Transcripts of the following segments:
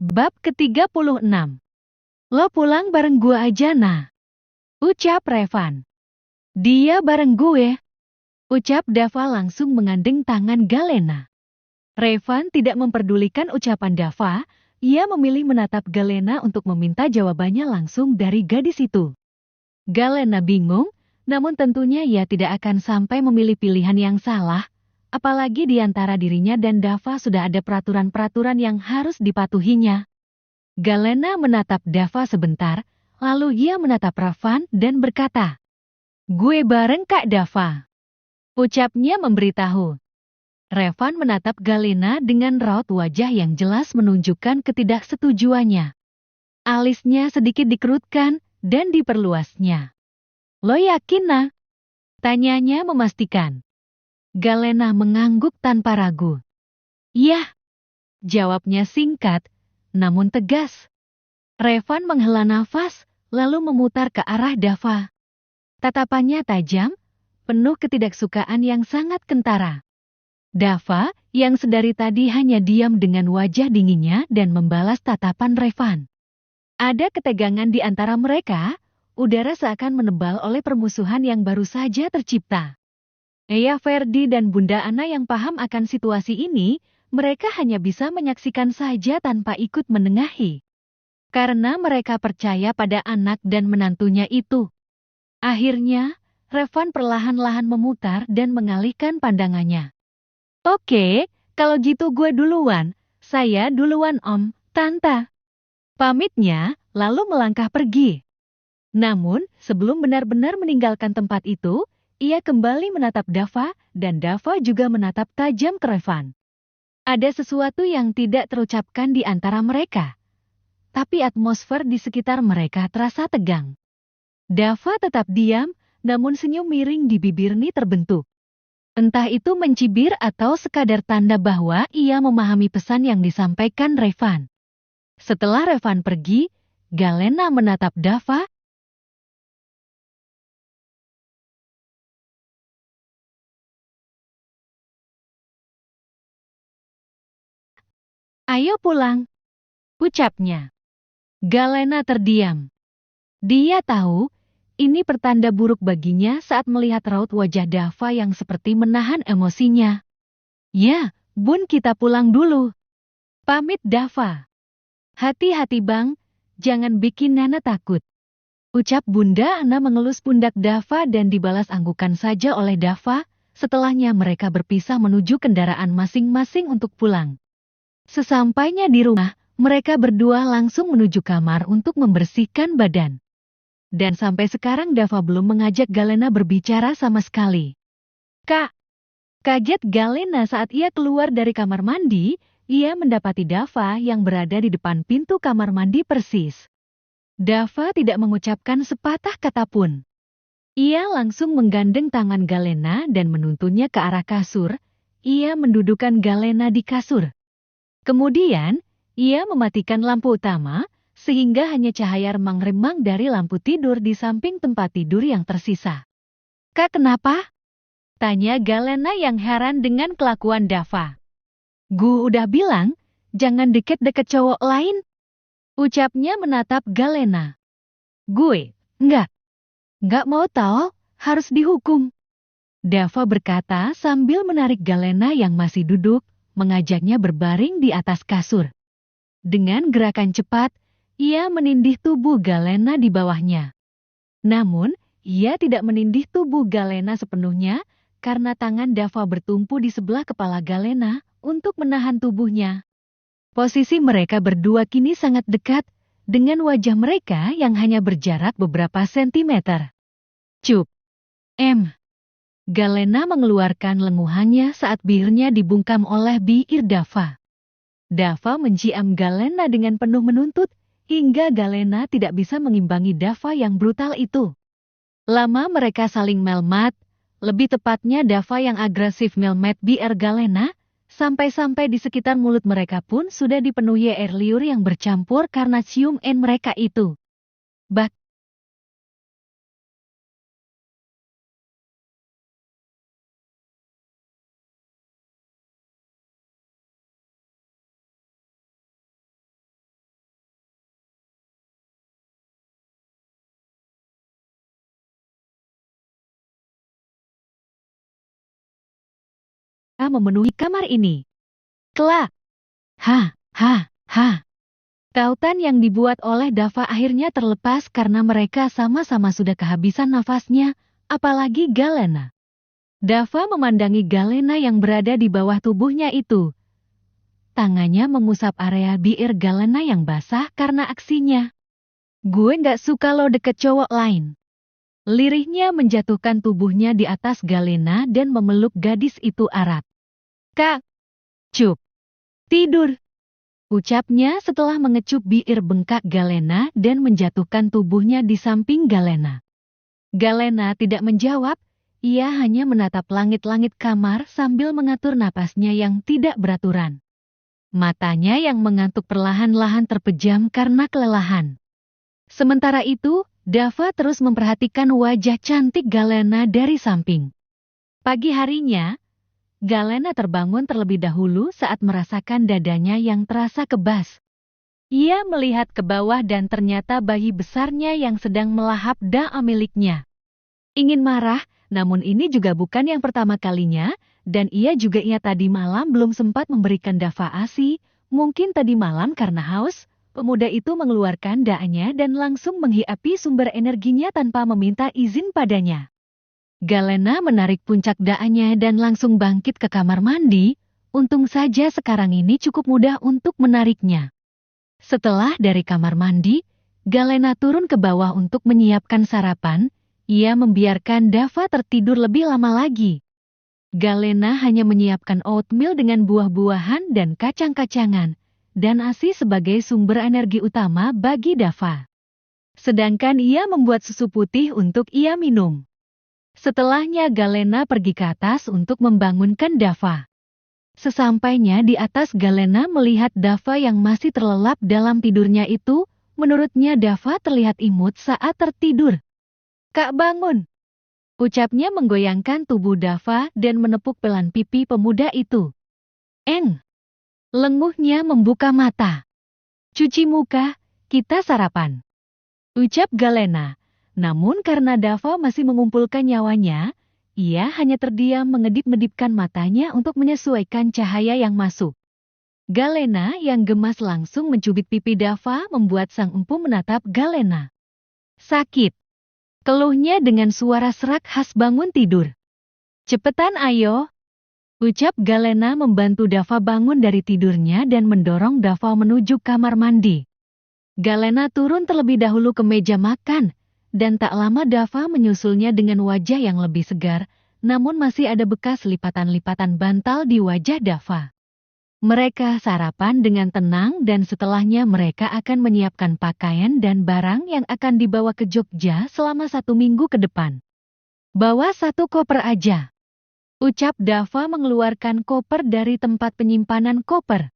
Bab ke-36. Lo pulang bareng gue aja nah, ucap Revan. Dia bareng gue, ucap Dava langsung mengandeng tangan Galena. Revan tidak memperdulikan ucapan Dava, ia memilih menatap Galena untuk meminta jawabannya langsung dari gadis itu. Galena bingung, namun tentunya ia tidak akan sampai memilih pilihan yang salah, apalagi di antara dirinya dan Dava sudah ada peraturan-peraturan yang harus dipatuhinya. Galena menatap Dava sebentar, lalu ia menatap Revan dan berkata, "Gue bareng Kak Dava," ucapnya memberitahu. Revan menatap Galena dengan raut wajah yang jelas menunjukkan ketidaksetujuannya. Alisnya sedikit dikerutkan dan diperluasnya. "Lo yakin nah?" tanyanya memastikan. Galena mengangguk tanpa ragu. "Iya," jawabnya singkat, namun tegas. Revan menghela nafas, lalu memutar ke arah Dava. Tatapannya tajam, penuh ketidaksukaan yang sangat kentara. Dava, yang sedari tadi hanya diam dengan wajah dinginnya dan membalas tatapan Revan. Ada ketegangan di antara mereka, udara seakan menebal oleh permusuhan yang baru saja tercipta. Eyang Ferdi dan Bunda Ana yang paham akan situasi ini, mereka hanya bisa menyaksikan saja tanpa ikut menengahi. Karena mereka percaya pada anak dan menantunya itu. Akhirnya, Revan perlahan-lahan memutar dan mengalihkan pandangannya. "Oke, kalau gitu gue duluan. Saya duluan Om, Tante." Pamitnya, lalu melangkah pergi. Namun, sebelum benar-benar meninggalkan tempat itu, ia kembali menatap Dava, dan Dava juga menatap tajam ke Revan. Ada sesuatu yang tidak terucapkan di antara mereka. Tapi atmosfer di sekitar mereka terasa tegang. Dava tetap diam, namun senyum miring di bibirnya terbentuk. Entah itu mencibir atau sekadar tanda bahwa ia memahami pesan yang disampaikan Revan. Setelah Revan pergi, Galena menatap Dava. "Ayo pulang," ucapnya. Galena terdiam. Dia tahu, ini pertanda buruk baginya saat melihat raut wajah Dava yang seperti menahan emosinya. "Ya, Bun, kita pulang dulu," pamit Dava. "Hati-hati Bang, jangan bikin Nana takut," ucap Bunda Ana mengelus pundak Dava dan dibalas anggukan saja oleh Dava. Setelahnya mereka berpisah menuju kendaraan masing-masing untuk pulang. Sesampainya di rumah, mereka berdua langsung menuju kamar untuk membersihkan badan. Dan sampai sekarang Dava belum mengajak Galena berbicara sama sekali. "Kak!" Kaget Galena saat ia keluar dari kamar mandi, ia mendapati Dava yang berada di depan pintu kamar mandi persis. Dava tidak mengucapkan sepatah kata pun. Ia langsung menggandeng tangan Galena dan menuntunnya ke arah kasur. Ia mendudukkan Galena di kasur. Kemudian, ia mematikan lampu utama, sehingga hanya cahaya remang-remang dari lampu tidur di samping tempat tidur yang tersisa. "Kak, kenapa?" tanya Galena yang heran dengan kelakuan Dava. "Gue udah bilang, jangan deket-deket cowok lain," ucapnya menatap Galena. "Gue, nggak mau tahu, harus dihukum," Dava berkata sambil menarik Galena yang masih duduk, mengajaknya berbaring di atas kasur. Dengan gerakan cepat, ia menindih tubuh Galena di bawahnya. Namun, ia tidak menindih tubuh Galena sepenuhnya, karena tangan Dava bertumpu di sebelah kepala Galena untuk menahan tubuhnya. Posisi mereka berdua kini sangat dekat, dengan wajah mereka yang hanya berjarak beberapa sentimeter. "Cup. Galena mengeluarkan lenguhannya saat bibirnya dibungkam oleh bibir Dava. Dava mencium Galena dengan penuh menuntut, hingga Galena tidak bisa mengimbangi Dava yang brutal itu. Lama mereka saling melmat, lebih tepatnya Dava yang agresif melmat bibir Galena, sampai-sampai di sekitar mulut mereka pun sudah dipenuhi air liur yang bercampur karena ciuman mereka itu. Bah, mereka memenuhi kamar ini. Kelak! Ha, ha, ha. Tautan yang dibuat oleh Dava akhirnya terlepas karena mereka sama-sama sudah kehabisan nafasnya, apalagi Galena. Dava memandangi Galena yang berada di bawah tubuhnya itu. Tangannya mengusap area bibir Galena yang basah karena aksinya. Gue gak suka lo deket cowok lain. Lirihnya menjatuhkan tubuhnya di atas Galena dan memeluk gadis itu erat. Kak, cup, tidur. Ucapnya setelah mengecup bibir bengkak Galena dan menjatuhkan tubuhnya di samping Galena. Galena tidak menjawab, ia hanya menatap langit-langit kamar sambil mengatur napasnya yang tidak beraturan. Matanya yang mengantuk perlahan-lahan terpejam karena kelelahan. Sementara itu, Dava terus memperhatikan wajah cantik Galena dari samping. Pagi harinya, Galena terbangun terlebih dahulu saat merasakan dadanya yang terasa kebas. Ia melihat ke bawah dan ternyata bayi besarnya yang sedang melahap da'a miliknya. Ingin marah, namun ini juga bukan yang pertama kalinya, dan ia tadi malam belum sempat memberikan Dava ASI, mungkin tadi malam karena haus. Pemuda itu mengeluarkan da'anya dan langsung menghiapi sumber energinya tanpa meminta izin padanya. Galena menarik puncak da'anya dan langsung bangkit ke kamar mandi, untung saja sekarang ini cukup mudah untuk menariknya. Setelah dari kamar mandi, Galena turun ke bawah untuk menyiapkan sarapan, ia membiarkan Dava tertidur lebih lama lagi. Galena hanya menyiapkan oatmeal dengan buah-buahan dan kacang-kacangan, dan ASI sebagai sumber energi utama bagi Dava. Sedangkan ia membuat susu putih untuk ia minum. Setelahnya Galena pergi ke atas untuk membangunkan Dava. Sesampainya di atas Galena melihat Dava yang masih terlelap dalam tidurnya itu, menurutnya Dava terlihat imut saat tertidur. Kak bangun! Ucapnya menggoyangkan tubuh Dava dan menepuk pelan pipi pemuda itu. Lenguhnya membuka mata. Cuci muka, kita sarapan. Ucap Galena. Namun karena Dava masih mengumpulkan nyawanya, ia hanya terdiam mengedip-ngedipkan matanya untuk menyesuaikan cahaya yang masuk. Galena yang gemas langsung mencubit pipi Dava membuat sang empu menatap Galena. Sakit. Keluhnya dengan suara serak khas bangun tidur. Cepetan ayo. Ucap Galena membantu Dava bangun dari tidurnya dan mendorong Dava menuju kamar mandi. Galena turun terlebih dahulu ke meja makan, dan tak lama Dava menyusulnya dengan wajah yang lebih segar, namun masih ada bekas lipatan-lipatan bantal di wajah Dava. Mereka sarapan dengan tenang dan setelahnya mereka akan menyiapkan pakaian dan barang yang akan dibawa ke Jogja selama 1 minggu ke depan. Bawa 1 koper aja. Ucap Dava mengeluarkan koper dari tempat penyimpanan koper.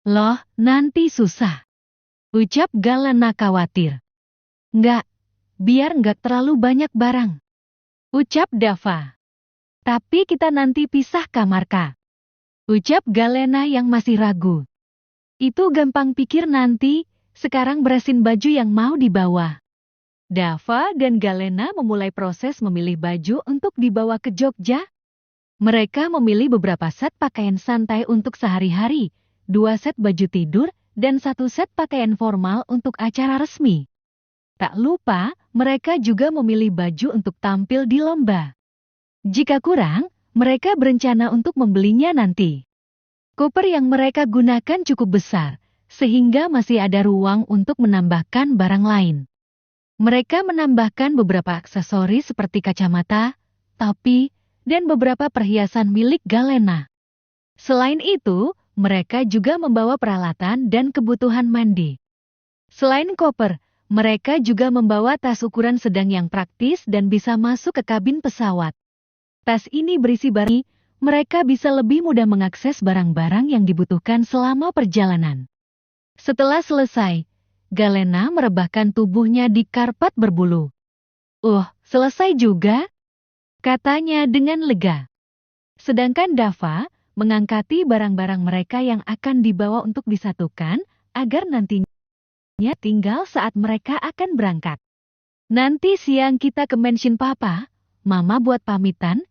Loh, nanti susah. Ucap Galena khawatir. Enggak, biar enggak terlalu banyak barang. Ucap Dava. Tapi kita nanti pisah kamar Kak. Ucap Galena yang masih ragu. Itu gampang pikir nanti, sekarang beresin baju yang mau dibawa. Dava dan Galena memulai proses memilih baju untuk dibawa ke Jogja. Mereka memilih beberapa set pakaian santai untuk sehari-hari, 2 set baju tidur, dan 1 set pakaian formal untuk acara resmi. Tak lupa, mereka juga memilih baju untuk tampil di lomba. Jika kurang, mereka berencana untuk membelinya nanti. Koper yang mereka gunakan cukup besar, sehingga masih ada ruang untuk menambahkan barang lain. Mereka menambahkan beberapa aksesoris seperti kacamata, topi, dan beberapa perhiasan milik Galena. Selain itu, mereka juga membawa peralatan dan kebutuhan mandi. Selain koper, mereka juga membawa tas ukuran sedang yang praktis dan bisa masuk ke kabin pesawat. Tas ini berisi barang, mereka bisa lebih mudah mengakses barang-barang yang dibutuhkan selama perjalanan. Setelah selesai, Galena merebahkan tubuhnya di karpet berbulu. Selesai juga? Katanya dengan lega. Sedangkan Dava mengangkati barang-barang mereka yang akan dibawa untuk disatukan agar nantinya tinggal saat mereka akan berangkat. Nanti siang kita ke mansion Papa, Mama buat pamitan.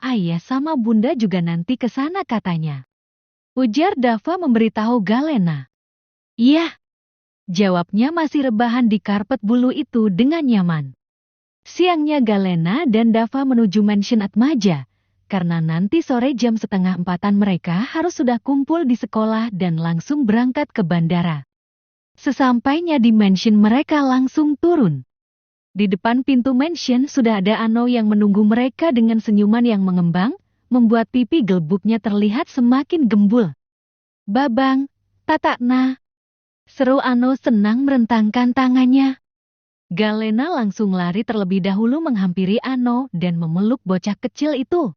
ayah sama bunda juga nanti ke sana katanya. Ujar Dava memberitahu Galena. Iya, jawabnya masih rebahan di karpet bulu itu dengan nyaman. Siangnya Galena dan Dava menuju mansion Atmaja, karena nanti sore jam 3:30 mereka harus sudah kumpul di sekolah dan langsung berangkat ke bandara. Sesampainya di mansion mereka langsung turun. Di depan pintu mansion sudah ada Ano yang menunggu mereka dengan senyuman yang mengembang, membuat pipi gelbuknya terlihat semakin gembul. Babang, tatakna. Seru Ano senang merentangkan tangannya. Galena langsung lari terlebih dahulu menghampiri Ano dan memeluk bocah kecil itu.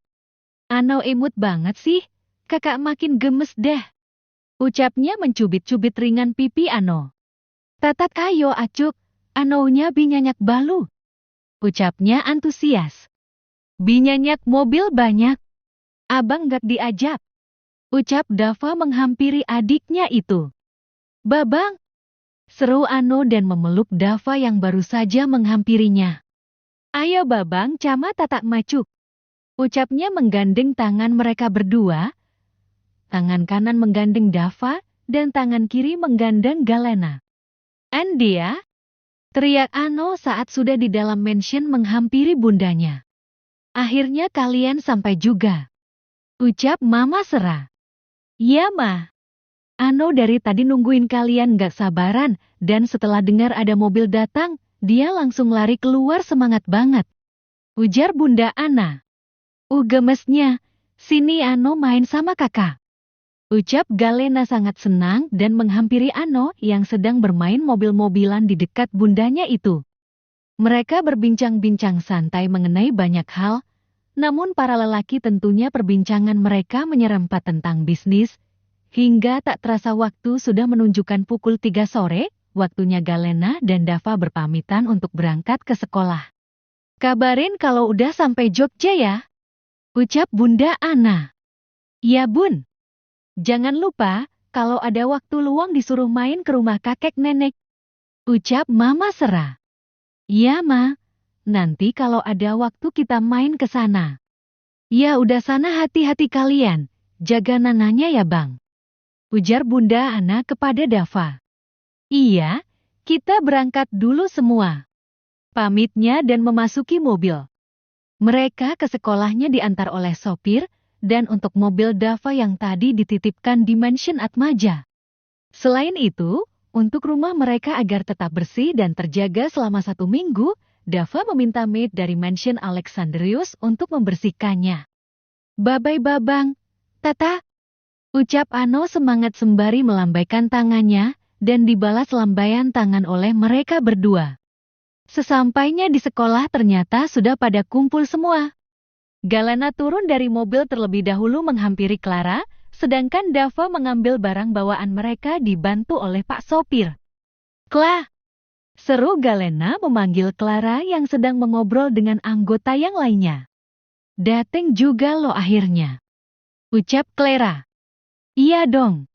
Ano imut banget sih, kakak makin gemes deh. Ucapnya mencubit-cubit ringan pipi Ano. Tatat ayo acuk. Anounya binyanyak balu. Ucapnya antusias. Binyanyak mobil banyak. Abang gak diajak. Ucap Dava menghampiri adiknya itu. Babang. Seru Ano dan memeluk Dava yang baru saja menghampirinya. Ayo babang cama tatak macuk. Ucapnya menggandeng tangan mereka berdua. Tangan kanan menggandeng Dava dan tangan kiri menggandeng Galena. Andia. Teriak Ano saat sudah di dalam mansion menghampiri bundanya. Akhirnya kalian sampai juga. Ucap Mama Sera. Iya mah. Ano dari tadi nungguin kalian gak sabaran, dan setelah dengar ada mobil datang, dia langsung lari keluar semangat banget. Ujar Bunda Ana. Gemesnya, sini Ano main sama kakak. Ucap Galena sangat senang dan menghampiri Ano yang sedang bermain mobil-mobilan di dekat bundanya itu. Mereka berbincang-bincang santai mengenai banyak hal, namun para lelaki tentunya perbincangan mereka menyerempet tentang bisnis, hingga tak terasa waktu sudah menunjukkan pukul 3 sore, waktunya Galena dan Dava berpamitan untuk berangkat ke sekolah. Kabarin kalau udah sampai Jogja ya, ucap Bunda Ana. Ya bun. Jangan lupa, kalau ada waktu luang disuruh main ke rumah kakek nenek. Ucap Mama Sera. Iya ma, nanti kalau ada waktu kita main ke sana. Ya udah sana hati-hati kalian, jaga nananya ya bang. Ujar Bunda Ana kepada Dava. Iya, kita berangkat dulu semua. Pamitnya dan memasuki mobil. Mereka ke sekolahnya diantar oleh sopir, dan untuk mobil Dava yang tadi dititipkan di mansion Atmaja. Selain itu, untuk rumah mereka agar tetap bersih dan terjaga selama 1 minggu, Dava meminta maid dari mansion Alexandrius untuk membersihkannya. Bye-bye babang, tata. Ucap Ano semangat sembari melambaikan tangannya, dan dibalas lambaian tangan oleh mereka berdua. Sesampainya di sekolah ternyata sudah pada kumpul semua. Galena turun dari mobil terlebih dahulu menghampiri Clara, sedangkan Dava mengambil barang bawaan mereka dibantu oleh Pak Sopir. Kla! Seru Galena memanggil Clara yang sedang mengobrol dengan anggota yang lainnya. Dateng juga lo akhirnya. Ucap Clara. Iya dong.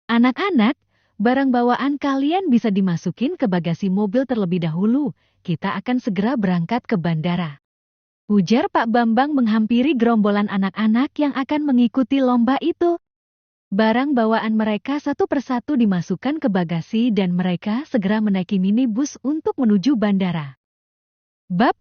Anak-anak, barang bawaan kalian bisa dimasukin ke bagasi mobil terlebih dahulu, kita akan segera berangkat ke bandara. Ujar Pak Bambang menghampiri gerombolan anak-anak yang akan mengikuti lomba itu. Barang bawaan mereka satu persatu dimasukkan ke bagasi dan mereka segera menaiki minibus untuk menuju bandara. Bab